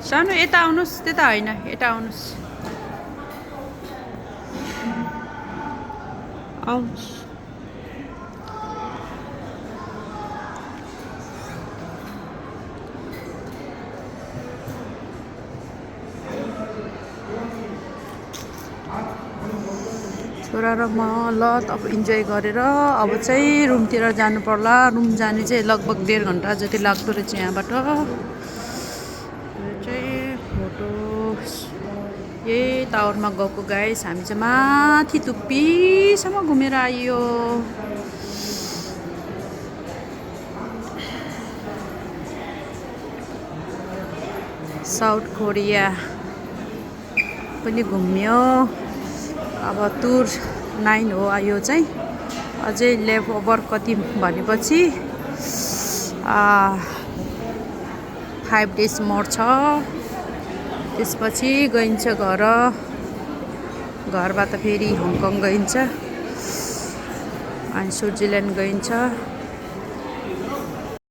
सानो यता आउनुहोस्, त्यता होइन, यता आउनुहोस्। आउनुहोस्। छोरा र म ल अब इन्जोय गरेर अब चाहिँ रुमतिर जानु पर्ला। रुम जाने चाहिँ लगभग 1.5 घन्टा जति लाग्दो रहेछ यहाँबाट। यो चाहिँ फोटो यही टावरमा गएको गाइस। हामी चाहिँ माथि टुप्पीसम्म घुमेर आइयो। साउथ कोरिया पनि घुम्यो। अब टुर 9 हो यो चाहिँ। अझै लेफ्ट ओभर कति भनेपछि 5 डेज मोर छ। त्यसपछि गइन्छ घर। घरबाट फेरि हङकङ गइन्छ अनि स्विजरल्यान्ड गइन्छ।